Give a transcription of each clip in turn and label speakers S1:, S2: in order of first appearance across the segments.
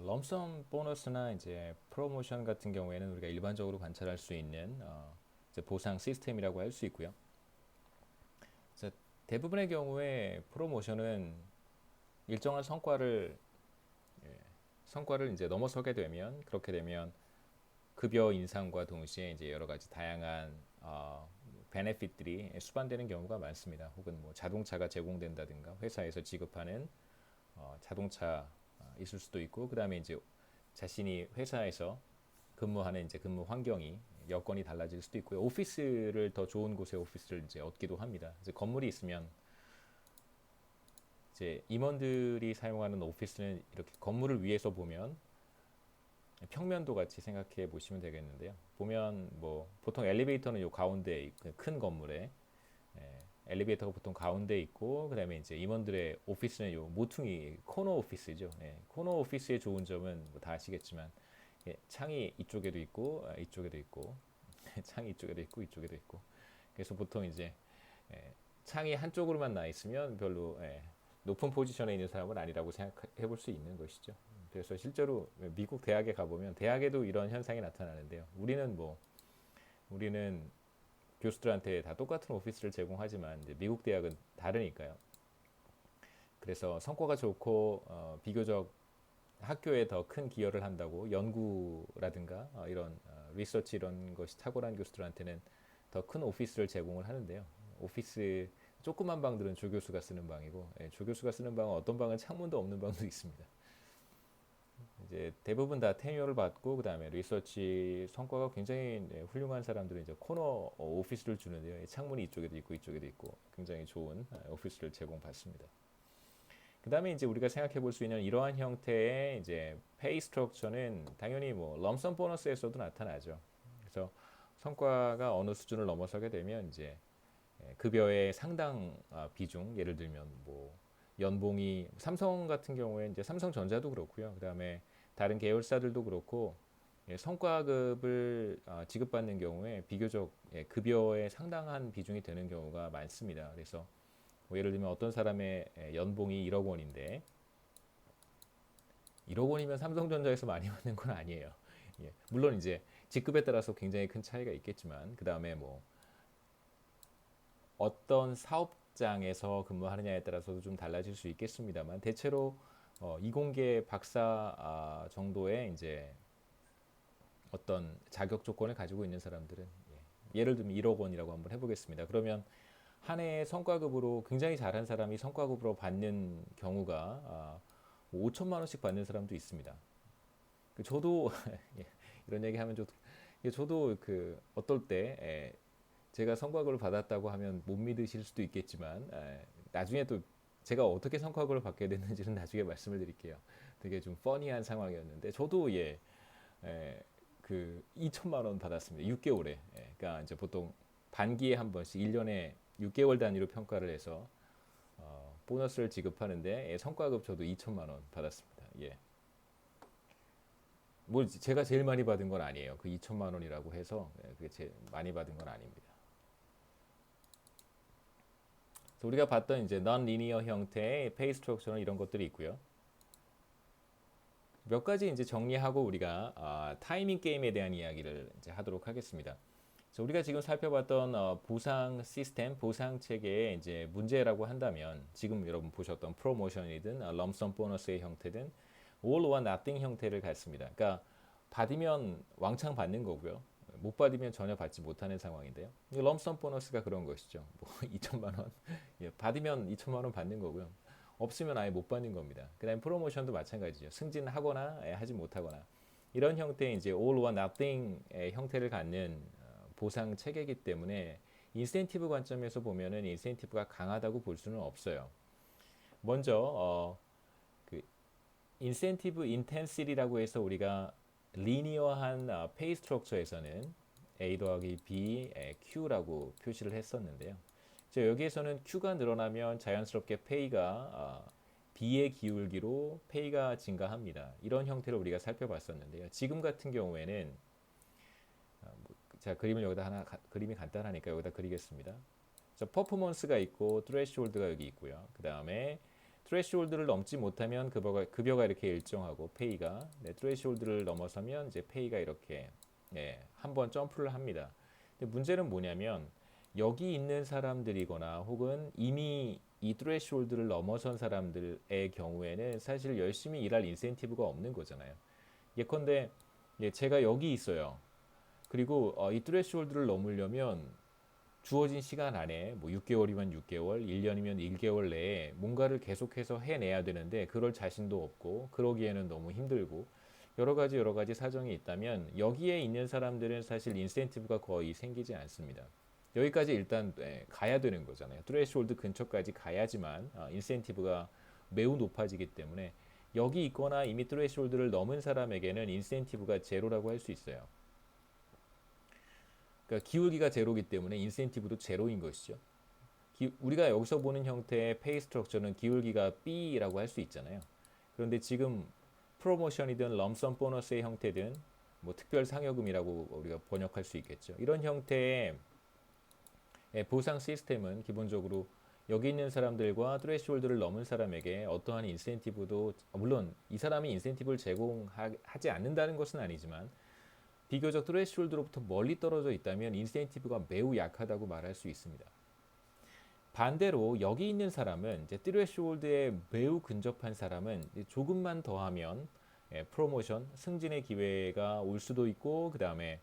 S1: 럼섬 보너스나 이제 프로모션 같은 경우에는 우리가 일반적으로 관찰할 수 있는 이제 보상 시스템이라고 할 수 있고요. 그래서 대부분의 경우에 프로모션은 일정한 성과를 이제 넘어서게 되면 그렇게 되면 급여 인상과 동시에 이제 여러 가지 다양한 베네핏들이 수반되는 경우가 많습니다. 혹은 뭐 자동차가 제공된다든가 회사에서 지급하는 자동차 있을 수도 있고, 그 다음에 이제 자신이 회사에서 근무하는 이제 근무 환경이 여건이 달라질 수도 있고요. 오피스를 더 좋은 곳에 오피스를 이제 얻기도 합니다. 이제 건물이 있으면 이제 임원들이 사용하는 오피스는 이렇게 건물을 위에서 보면 평면도 같이 생각해 보시면 되겠는데요. 보면 뭐 보통 엘리베이터는 요 가운데 큰 건물에 엘리베이터가 보통 가운데 있고, 그다음에 이제 임원들의 오피스는 요 모퉁이 코너 오피스죠. 코너 오피스의 좋은 점은 뭐다 아시겠지만 창이 이쪽에도 있고 이쪽에도 있고 창이 이쪽에도 있고 이쪽에도 있고, 그래서 보통 이제 창이 한쪽으로만 나 있으면 별로 높은 포지션에 있는 사람은 아니라고 생각해 볼 수 있는 것이죠. 그래서 실제로 미국 대학에 가보면 대학에도 이런 현상이 나타나는데요. 우리는 교수들한테 다 똑같은 오피스를 제공하지만 이제 미국 대학은 다르니까요. 그래서 성과가 좋고 비교적 학교에 더 큰 기여를 한다고 연구라든가 이런 리서치 이런 것이 탁월한 교수들한테는 더 큰 오피스를 제공을 하는데요. 오피스 조그만 방들은 조교수가 쓰는 방이고, 조교수가 쓰는 방은 어떤 방은 창문도 없는 방도 있습니다. 이제 대부분 다 테뉴어를 받고 그 다음에 리서치 성과가 굉장히 훌륭한 사람들은 이제 코너 오피스를 주는데요. 창문이 이쪽에도 있고 이쪽에도 있고 굉장히 좋은 오피스를 제공받습니다. 그 다음에 이제 우리가 생각해 볼 수 있는 이러한 형태의 이제 페이 스트럭처는 당연히 뭐 럼섬 보너스에서도 나타나죠. 그래서 성과가 어느 수준을 넘어서게 되면 이제 급여의 상당 비중, 예를 들면 뭐 연봉이 삼성 같은 경우에 이제 삼성전자도 그렇고요. 그다음에 다른 계열사들도 그렇고 성과급을 지급받는 경우에 비교적 급여의 상당한 비중이 되는 경우가 많습니다. 그래서 뭐 예를 들면 어떤 사람의 연봉이 1억 원인데 1억 원이면 삼성전자에서 많이 받는 건 아니에요. 물론 이제 직급에 따라서 굉장히 큰 차이가 있겠지만, 그 다음에 뭐 어떤 사업장에서 근무하느냐에 따라서도 좀 달라질 수 있겠습니다만, 대체로 이공계 박사 정도의 이제 어떤 자격 조건을 가지고 있는 사람들은 예를 들면 1억 원이라고 한번 해보겠습니다. 그러면 한 해의 성과급으로 굉장히 잘한 사람이 성과급으로 받는 경우가 5천만 원씩 받는 사람도 있습니다. 저도 이런 얘기하면 저도 그 어떨 때 제가 성과급을 받았다고 하면 못 믿으실 수도 있겠지만 나중에 또 제가 어떻게 성과급을 받게 됐는지는 나중에 말씀을 드릴게요. 되게 좀 퍼니한 상황이었는데 저도 그 2천만 원 받았습니다. 6개월에. 그러니까 이제 보통 반기에 한 번씩 1년에 6개월 단위로 평가를 해서 보너스를 지급하는데 성과급 저도 2천만 원 받았습니다. 뭐 제가 제일 많이 받은 건 아니에요. 그 2천만 원이라고 해서 그게 제일 많이 받은 건 아닙니다. 그래서 우리가 봤던 이제 non-linear 형태의 페이 스트럭처는 이런 것들이 있고요. 몇 가지 이제 정리하고 우리가 타이밍 게임에 대한 이야기를 이제 하도록 하겠습니다. 그래서 우리가 지금 살펴봤던 보상 시스템, 보상 체계의 이제 문제라고 한다면 지금 여러분 보셨던 프로모션이든 럼섬 보너스의 형태든 all or nothing 형태를 갖습니다. 그러니까 받으면 왕창 받는 거고요. 못 받으면 전혀 받지 못하는 상황인데요. 럼섬 보너스가 그런 것이죠. 뭐 2천만 원 받으면 2천만 원 받는 거고요. 없으면 아예 못 받는 겁니다. 그다음 프로모션도 마찬가지죠. 승진하거나 하지 못하거나 이런 형태의 이제 all or nothing의 형태를 갖는 보상 체계이기 때문에 인센티브 관점에서 보면은 인센티브가 강하다고 볼 수는 없어요. 먼저 그 인센티브 인텐시티라고 해서 우리가 리니어한 페이 스트럭처에서는 A 더하기 B, Q라고 표시를 했었는데요. 여기에서는 Q가 늘어나면 자연스럽게 페이가 B에 기울기로 페이가 증가합니다. 이런 형태로 우리가 살펴봤었는데요. 지금 같은 경우에는 자, 그림을 여기다 그림이 간단하니까 여기다 그리겠습니다. 자, 퍼포먼스가 있고 트레시홀드가 여기 있고요. 그 다음에 트레시홀드를 넘지 못하면 급여가 이렇게 일정하고 페이가 트레시홀드를 넘어서면 이제 페이가 이렇게 한번 점프를 합니다. 근데 문제는 뭐냐면 여기 있는 사람들이거나 혹은 이미 이 트레시홀드를 넘어선 사람들의 경우에는 사실 열심히 일할 인센티브가 없는 거잖아요. 예컨대 제가 여기 있어요. 그리고 이 트레시홀드를 넘으려면 주어진 시간 안에 뭐 6개월이면 6개월, 1년이면 1개월 내에 뭔가를 계속해서 해내야 되는데 그럴 자신도 없고 그러기에는 너무 힘들고 여러 가지 사정이 있다면 여기에 있는 사람들은 사실 인센티브가 거의 생기지 않습니다. 여기까지 일단 가야 되는 거잖아요. 트레시홀드 근처까지 가야지만 인센티브가 매우 높아지기 때문에 여기 있거나 이미 트레시홀드를 넘은 사람에게는 인센티브가 제로라고 할 수 있어요. 그러니까 기울기가 제로이기 때문에 인센티브도 제로인 것이죠. 우리가 여기서 보는 형태의 페이 스트럭처는 기울기가 B라고 할 수 있잖아요. 그런데 지금 프로모션이든 럼섬 보너스의 형태든 뭐 특별 상여금이라고 우리가 번역할 수 있겠죠. 이런 형태의 보상 시스템은 기본적으로 여기 있는 사람들과 트레시홀드를 넘은 사람에게 어떠한 인센티브도 물론 이 사람이 인센티브를 제공하지 않는다는 것은 아니지만 비교적 트레시홀드로부터 멀리 떨어져 있다면 인센티브가 매우 약하다고 말할 수 있습니다. 반대로 여기 있는 사람은 이제 트레시홀드에 매우 근접한 사람은 조금만 더 하면 프로모션, 승진의 기회가 올 수도 있고 그 다음에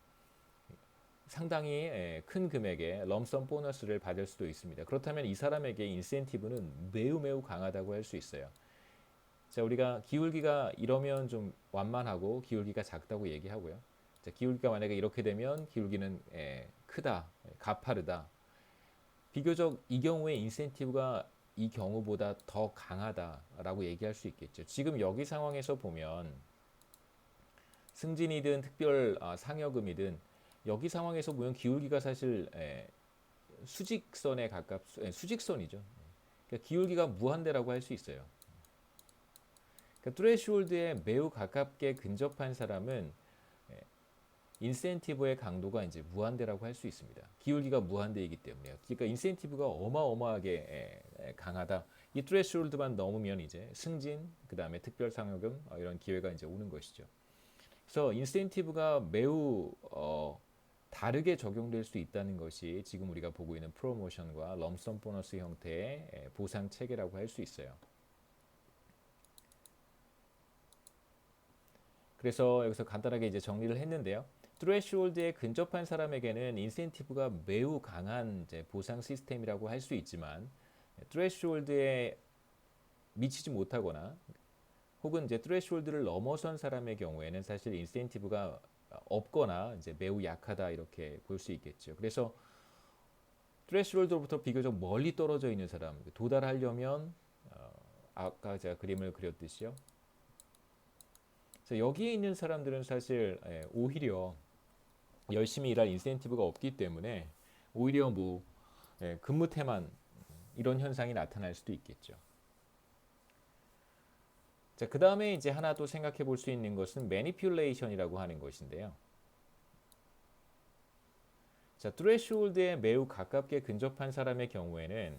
S1: 상당히 큰 금액의 럼섬 보너스를 받을 수도 있습니다. 그렇다면 이 사람에게 인센티브는 매우 강하다고 할 수 있어요. 자, 우리가 기울기가 이러면 좀 완만하고 기울기가 작다고 얘기하고요. 자, 기울기가 만약에 이렇게 되면 기울기는 크다, 가파르다. 비교적 이 경우에 인센티브가 이 경우보다 더 강하다라고 얘기할 수 있겠죠. 지금 여기 상황에서 보면 승진이든 특별 상여금이든 여기 상황에서 보면 기울기가 사실 수직선에 수직선이죠. 그러니까 기울기가 무한대라고 할 수 있어요. 그러니까 트레시홀드에 매우 가깝게 근접한 사람은 인센티브의 강도가 이제 무한대라고 할 수 있습니다. 기울기가 무한대이기 때문에요. 그러니까 인센티브가 어마어마하게 강하다. 이 트레시홀드만 넘으면 이제 승진, 그 다음에 특별 상여금 이런 기회가 이제 오는 것이죠. 그래서 인센티브가 매우 다르게 적용될 수 있다는 것이 지금 우리가 보고 있는 프로모션과 럼섬 보너스 형태의 보상 체계라고 할 수 있어요. 그래서 여기서 간단하게 이제 정리를 했는데요. 트레시홀드에 근접한 사람에게는 인센티브가 매우 강한 이제 보상 시스템이라고 할 수 있지만 트레시홀드에 미치지 못하거나 혹은 이제 트레시홀드를 넘어선 사람의 경우에는 사실 인센티브가 없거나 이제 매우 약하다 이렇게 볼 수 있겠죠. 그래서 트레시홀드로부터 비교적 멀리 떨어져 있는 사람 도달하려면 아까 제가 그림을 그렸듯이요. 여기에 있는 사람들은 사실 오히려 열심히 일할 인센티브가 없기 때문에 오히려 뭐 근무 태만 이런 현상이 나타날 수도 있겠죠. 자, 그 다음에 이제 하나 또 생각해 볼 수 있는 것은 매니퓰레이션이라고 하는 것인데요. 자, 트레시홀드에 매우 가깝게 근접한 사람의 경우에는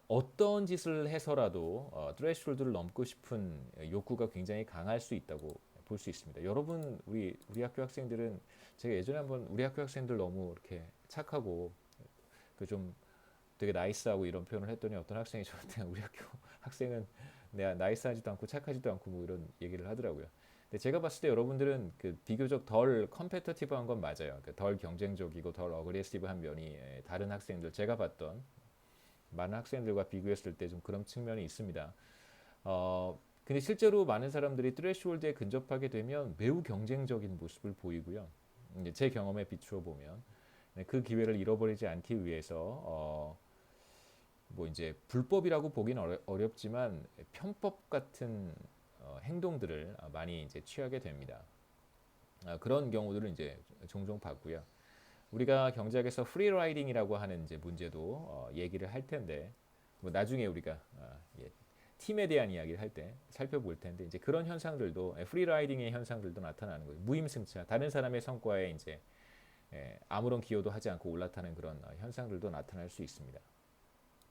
S1: 어떤 짓을 해서라도 트레시홀드를 넘고 싶은 욕구가 굉장히 강할 수 있다고 볼 수 있습니다. 여러분 우리 학교 학생들은 제가 예전에 한번 우리 학교 학생들 너무 이렇게 착하고 그 좀 되게 나이스하고 이런 표현을 했더니 어떤 학생이 저한테 우리 학교 학생은 내가 나이스하지도 않고 착하지도 않고 뭐 이런 얘기를 하더라고요. 근데 제가 봤을 때 여러분들은 그 비교적 덜 컴페터티브한 건 맞아요. 덜 경쟁적이고 덜 어그레시브한 면이 다른 학생들 제가 봤던 많은 학생들과 비교했을 때 좀 그런 측면이 있습니다. 근데 실제로 많은 사람들이 트레시홀드에 근접하게 되면 매우 경쟁적인 모습을 보이고요. 이제 제 경험에 비추어 보면 그 기회를 잃어버리지 않기 위해서 뭐 이제 불법이라고 보기는 어렵지만 편법 같은 행동들을 많이 이제 취하게 됩니다. 그런 경우들을 이제 종종 봤고요. 우리가 경제학에서 프리라이딩이라고 하는 이제 문제도 얘기를 할 텐데 뭐 나중에 우리가 팀에 대한 이야기를 할 때 살펴볼 텐데 이제 그런 현상들도 프리라이딩의 현상들도 나타나는 거예요. 무임승차, 다른 사람의 성과에 이제 아무런 기여도 하지 않고 올라타는 그런 현상들도 나타날 수 있습니다.